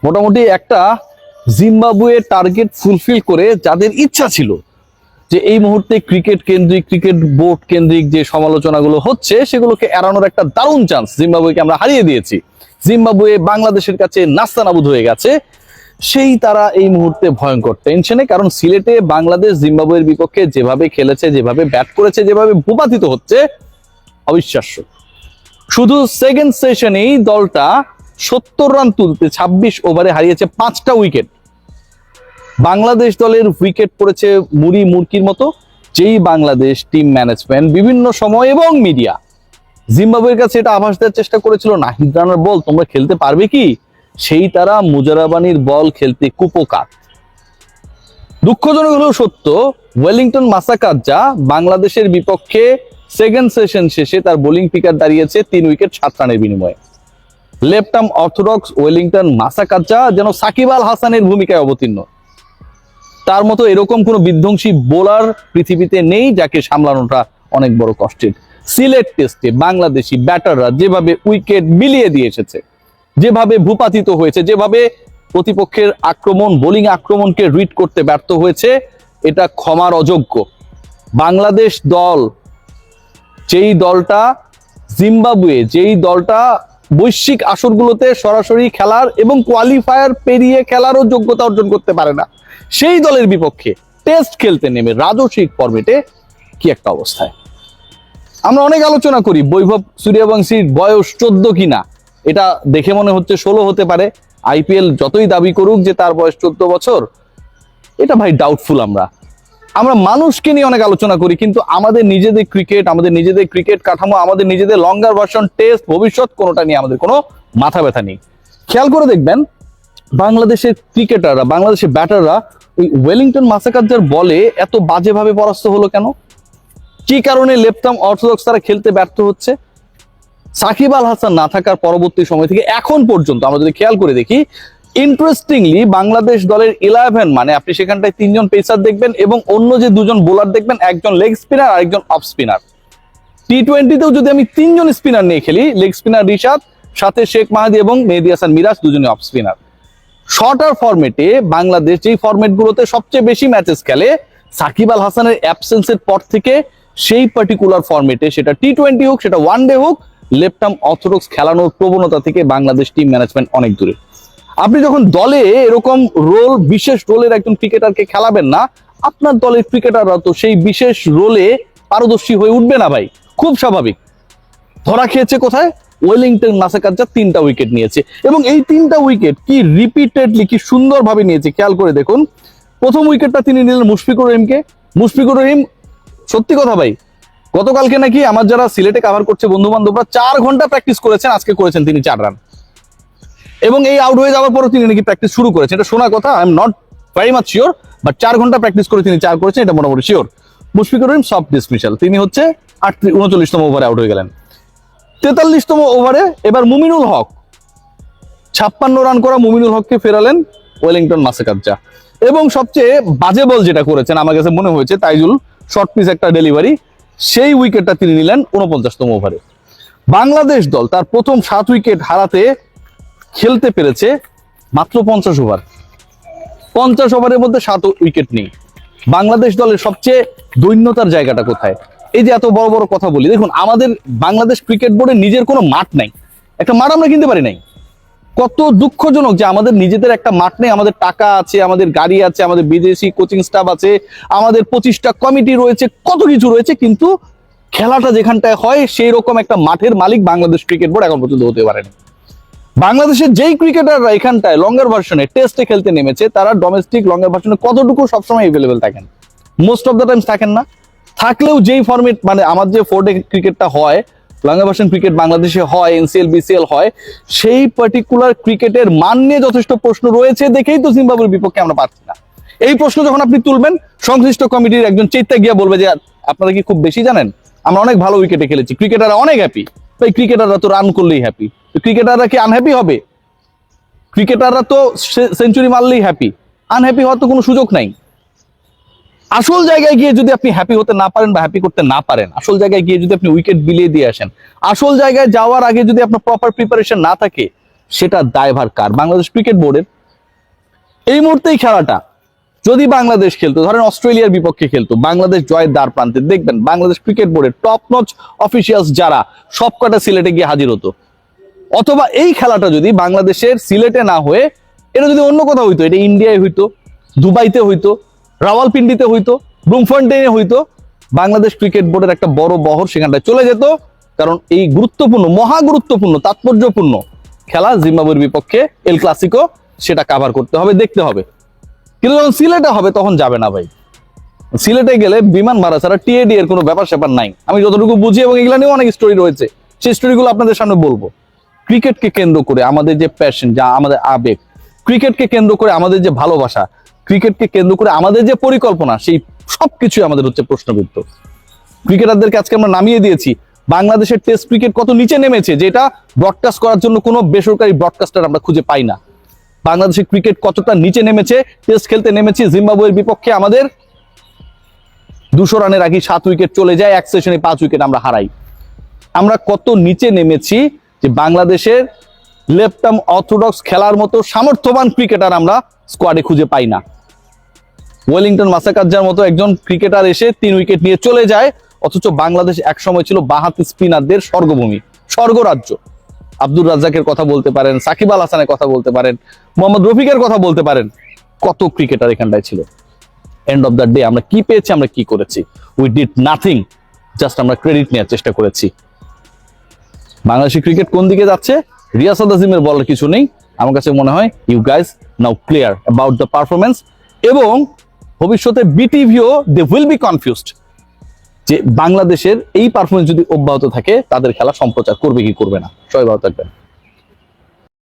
মোটামুটি একটা Zimbabwe target fulfil করে যাদের ইচ্ছা ছিল যে এই মুহূর্তে ক্রিকেট কেন্দ্রিক, ক্রিকেট বোর্ড কেন্দ্রিক যে সমালোচনাগুলো হচ্ছে সেগুলোকে এড়ানোর একটা দারুণ চান্স জিম্বাবুয়েকে আমরা হারিয়ে দিয়েছি, জিম্বাবুয়ে বাংলাদেশের কাছে নাস্তানাবুদ হয়ে গেছে, সেই তারা এই মুহূর্তে ভয়ঙ্কর টেনশনে। কারণ সিলেটে বাংলাদেশ জিম্বাবুয়ের বিপক্ষে যেভাবে খেলেছে, যেভাবে ব্যাট করেছে, যেভাবে ভূপাতিত হচ্ছে, অবিশ্বাস্য। শুধু সেকেন্ড সেশনেই দলটা 70 রান তুলতে 26 ওভারে হারিয়েছে 5টা উইকেট। বাংলাদেশ দলের উইকেট পড়েছে মুড়ি মুরকির মতো, যেই বাংলাদেশ টিম ম্যানেজমেন্ট বিভিন্ন সময় এবং মিডিয়া জিম্বাবুয়ের কাছে এটা আভাস দেওয়ার চেষ্টা করেছিল নাহিদ রানার বল তোমরা খেলতে পারবে কি, সেই তারা মুজারাবানির বল খেলতে কুপোকাত। দুঃখজনক হলেও সত্য, ওয়েলিংটন মাসাকাজ্জা বাংলাদেশের বিপক্ষে সেকেন্ড সেশন শেষে তার বোলিং পিকার দাঁড়িয়েছে 3 উইকেট 7 রানের বিনিময়ে। লেফট আর্ম অর্থোডক্স ওয়েলিংটন মাসাকাজ্জা যেন সাকিব আল হাসানের ভূমিকায় অবতীর্ণ। তার মতো এরকম কোনো বিধ্বংসী বোলার পৃথিবীতে নেই যাকে সামলানোটা অনেক বড় কষ্টের। সিলেট টেস্টে বাংলাদেশি ব্যাটাররা যেভাবে উইকেট বিলিয়ে দিয়ে এসেছে, যেভাবে ভূপাতিত হয়েছে, যেভাবে প্রতিপক্ষের আক্রমণ, বোলিং আক্রমণকে রিড করতে ব্যর্থ হয়েছে, এটা ক্ষমার অযোগ্য। বাংলাদেশ দল, যেই দলটা জিম্বাবুয়ে, যেই দলটা বৈশ্বিক আসরগুলোতে সরাসরি খেলার এবং কোয়ালিফায়ার পেরিয়ে খেলারও যোগ্যতা অর্জন করতে পারে না, সেই দলের বিপক্ষে টেস্ট খেলতে নেমে রাজস্বিক ফরম্যাটে কি একটা অবস্থায়। আমরা অনেক আলোচনা করি বৈভব সূর্যবংশীর বয়স 14 কিনা, এটা দেখে মনে হচ্ছে 16 হতে পারে। আইপিএল যতই দাবি করুক যে তার বয়স 14 বছর, এটা ভাই ডাউটফুল। আমরা মানুষকে নিয়ে অনেক আলোচনা করি, কিন্তু আমাদের নিজেদের ক্রিকেট, আমাদের নিজেদের ক্রিকেট কাঠামো, আমাদের নিজেদের লঙ্গার ভার্সন, টেস্ট, ভবিষ্যৎ, কোনোটা নিয়ে আমাদের কোনো মাথা ব্যথা নেই। খেয়াল করে দেখবেন বাংলাদেশের ক্রিকেটাররা, বাংলাদেশের ব্যাটাররা ওই ওয়েলিংটন মাসাকাজ্জার বলে এত বাজেভাবে পরাস্ত হলো কেন? কি কারণে লেফট আর্ম অর্থোডক্স তারা খেলতে ব্যর্থ হচ্ছে? সাকিব আল হাসান না থাকার পরবর্তী সময় থেকে এখন পর্যন্ত আমরা যদি খেয়াল করে দেখি, ইন্টারেস্টিংলি বাংলাদেশ দলের 11 মানে আপনি সেখানটায় 3 জন পেসার দেখবেন এবং অন্য যে 2 জন বোলার দেখবেন, একজন লেগ স্পিনার আর একজন অফ স্পিনার। টি-20তেও যদি আমি 3 জন স্পিনার নিয়ে খেলি, লেগ স্পিনার রিশাদ, সাথে শেখ মাহাদি এবং মেহেদী হাসান মিরাজ, দুজনে অফ স্পিনার। শর্টার ফরম্যাটে বাংলাদেশ যেই ফরম্যাটগুলোতে সবচেয়ে বেশি ম্যাচেস খেলে, সাকিব আল হাসানের অ্যাবসেন্সের পর থেকে সেই পার্টিকুলার ফরম্যাটে, সেটা টি-20 হোক, সেটা ওয়ানডে হোক, লেফট আর্ম অর্থোডক্স খেলানোর প্রবণতা থেকে বাংলাদেশ টিম ম্যানেজমেন্ট অনেক দূরে। আপনি যখন দলে এরকম রোল, বিশেষ রোলের একজন ক্রিকেটারকে খেলাবেন না, আপনার দলের ক্রিকেটাররা তো সেই বিশেষ রোলে পারদর্শী হয়ে উঠবে না ভাই, খুব স্বাভাবিক। ধরা খেয়েছে কোথায়? ওয়েলিংটন মাসাকাজ্জা 3টা উইকেট নিয়েছে এবং এই 3টা উইকেট কি রিপিটেডলি, কি সুন্দরভাবে নিয়েছে খেয়াল করে দেখুন। প্রথম উইকেটটা তিনি নিলেন মুশফিকুর রহিমকে। মুশফিকুর রহিম, সত্যি কথা ভাই, গতকালকে নাকি আমার যারা সিলেটে কভার করছে বন্ধু বান্ধবরা 4 ঘন্টা প্র্যাকটিস করেছেন, আজকে করেছেন তিনি 4 রান, এবং এই আউট হয়ে যাওয়ার পরও তিনি নাকি প্র্যাকটিস শুরু করেছেন। এটা শোনা কথা, I am not very much sure, but 4 ঘন্টা প্র্যাকটিস করে তিনি 4 করেছেন, এটা মোটামুটি sure. Mushfiqur Rahim soft dismissal, তিনি হচ্ছে 39তম ওভারে আউট হয়ে গেলেন। 43তম ওভারে এবার মুমিনুল হক, 56 রান করা মুমিনুল হককে ফেরালেন ওয়েলিংটন মাসাকাজ্জা, এবং সবচেয়ে বাজে বল যেটা করেছেন আমার কাছে মনে হয়েছে তাইজুল, শর্ট পিচ একটা ডেলিভারি, সেই উইকেটটা তিনি নিলেন 49তম ওভারে। বাংলাদেশ দল তার প্রথম 7 উইকেট হারাতে খেলতে পেরেছে মাত্র 50 ওভার। 50 ওভারের মধ্যে 7 উইকেট নেই। বাংলাদেশ দলের সবচেয়ে দৈন্যতার জায়গাটা কোথায়? এই যে এত বড় বড় কথা বলি, দেখুন আমাদের বাংলাদেশ ক্রিকেট বোর্ডের নিজের কোনো মাঠ নাই, একটা মাঠ আমরা কিনতে পারি নাই। কত দুঃখজনক যে আমাদের নিজেদের একটা মাঠ নেই। আমাদের টাকা আছে, আমাদের গাড়ি আছে, আমাদের বিদেশি কোচিং স্টাফ আছে, আমাদের 25টা কমিটি রয়েছে, কত কিছু রয়েছে, কিন্তু খেলাটা যেখানটায় হয় সেই রকম একটা মাঠের মালিক বাংলাদেশ ক্রিকেট বোর্ড এখন পর্যন্ত হতে পারেনি। বাংলাদেশের যেই ক্রিকেটাররা এখানটায় লঙ্গার ভার্সনে টেস্টে খেলতে নেমেছে, তারা ডোমেস্টিক লঙ্গার ভার্সনে কতটুকু সবসময় এভেলেবেল থাকেন? মোস্ট অফ দ্য টাইমস থাকেন না। থাকলেও যেই ফরম্যাট, মানে আমার যে 4 ডে ক্রিকেটটা হয়, লঙ্গার ভার্সন ক্রিকেট বাংলাদেশে হয়, এনসিএল, বিসিএল হয়, সেই পার্টিকুলার ক্রিকেটের মান নিয়ে যথেষ্ট প্রশ্ন রয়েছে দেখেই তো জিম্বাবুয়ের বিপক্ষে আমরা পাচ্ছি না। এই প্রশ্ন যখন আপনি তুলবেন, সংশ্লিষ্ট কমিটির একজন চেতা গিয়া বলবে যে আপনারা কি খুব বেশি জানেন, আমরা অনেক ভালো উইকেটে খেলেছি, ক্রিকেটাররা অনেক হ্যাপি। তাই ক্রিকেটাররা তো রান করলেই হ্যাপি, ক্রিকেটাররা কি আনহ্যাপি হবে? ক্রিকেটাররা তো সেঞ্চুরি মারলেই হ্যাপি, আনহ্যাপি হওয়ার তো কোনো সুযোগ নাই। আসল জায়গায় গিয়ে যদি আপনি হ্যাপি হতে না পারেন বা হ্যাপি করতে না পারেন, আসল জায়গায় গিয়ে যদি আপনি উইকেট বিলিয়ে দিয়ে আসেন, আসল জায়গায় যাওয়ার আগে যদি আপনার প্রপার প্রিপারেশন না থাকে, সেটা দায়ভার কার? বাংলাদেশ ক্রিকেট বোর্ডের। এই মুহূর্তে এই খেলাটা যদি বাংলাদেশ খেলতো, ধরেন অস্ট্রেলিয়ার বিপক্ষে খেলতো, বাংলাদেশ জয়ের দ্বার প্রান্তে, দেখবেন বাংলাদেশ ক্রিকেট বোর্ডের টপ নচ অফিসিয়ালস যারা সবকটা সিলেটে গিয়ে হাজির হতো। অথবা এই খেলাটা যদি বাংলাদেশের সিলেটে না হয়ে এটা যদি অন্য কোথাও হইতো, এটা ইন্ডিয়ায় হইতো, দুবাইতে হইতো, রাওয়ালপিন্ডিতে হইতো, ব্লুমফন্টেইনে হইতো, বাংলাদেশ ক্রিকেট বোর্ডের একটা বড় বহর সেখানটায় চলে যেত। কারণ এই গুরুত্বপূর্ণ, মহা গুরুত্বপূর্ণ, তাৎপর্যপূর্ণ খেলা জিম্বাবুয়ের বিপক্ষে এল ক্লাসিকো, সেটা কাভার করতে হবে, দেখতে হবে। কিন্তু যখন সিলেটে হবে তখন যাবে না ভাই। সিলেটে গেলে বিমান ভাড়া ছাড়া টিএডি এর কোনো ব্যাপার স্যাপার নাই, আমি যতটুকু বুঝি, এবং এগুলো নিয়েও অনেক স্টোরি রয়েছে, সেই স্টোরিগুলো আপনাদের সামনে বলবো। ক্রিকেটকে কেন্দ্র করে আমাদের যে প্যাশন, যা আমাদের আবেগ, ক্রিকেটকে কেন্দ্র করে আমাদের যে ভালোবাসা, ক্রিকেটকে কেন্দ্র করে আমাদের যে পরিকল্পনা, সেই সবকিছুই আমাদের হচ্ছে প্রশ্নবিদ্ধ। ক্রিকেটারদেরকে আজকে আমরা নামিয়ে দিয়েছি। বাংলাদেশের টেস্ট ক্রিকেট কত নিচে নেমেছে, যেটা ব্রডকাস্ট করার জন্য কোনো বেসরকারি ব্রডকাস্টার আমরা খুঁজে পাই না। বাংলাদেশের ক্রিকেট কতটা নিচে নেমেছে, টেস্ট খেলতে নেমেছি জিম্বাবুয়ের বিপক্ষে আমাদের 200 রানের আগে 7 উইকেট চলে যায়, এক সেশনে 5 উইকেট আমরা হারাই। আমরা কত নিচে নেমেছি যে বাংলাদেশের লেফট আর্ম অর্থোডক্স খেলার মতো সামর্থ্যবান ক্রিকেটার আমরা স্কোয়াডে খুঁজে পাই না। ওয়েলিংটন মাসাকাজ্জার মতো একজন ক্রিকেটার এসে 3 উইকেট নিয়ে চলে যায়, অথচ বাংলাদেশ এক সময় ছিল বাঁহাতি স্পিনারদের স্বর্গভূমি, স্বর্গরাজ্য। আব্দুর রাজ্জাকের কথা বলতে পারেন, সাকিব আল হাসানের কথা বলতে পারেন, মোহাম্মদ রফিকের কথা বলতে পারেন, কত ক্রিকেটার এখানটায় ছিল। এন্ড অফ দ্য ডে আমরা কি পেয়েছি, আমরা কি করেছি? উই ডিড নাথিং, জাস্ট আমরা ক্রেডিট নেওয়ার চেষ্টা করেছি। বাংলাদেশের ক্রিকেট কোন দিকে যাচ্ছে, রিয়াসাত আজিমের বলার কিছু নেই। আমার কাছে মনে হয় you guys now clear about the performance, এবং ভবিষ্যতে বিটিভিও দে উইল বি কনফিউজড যে বাংলাদেশের এই পারফরমেন্স যদি অব্যাহত থাকে তাদের খেলা সম্প্রচার করবে কি করবে না। সবাই ভালো থাকবেন।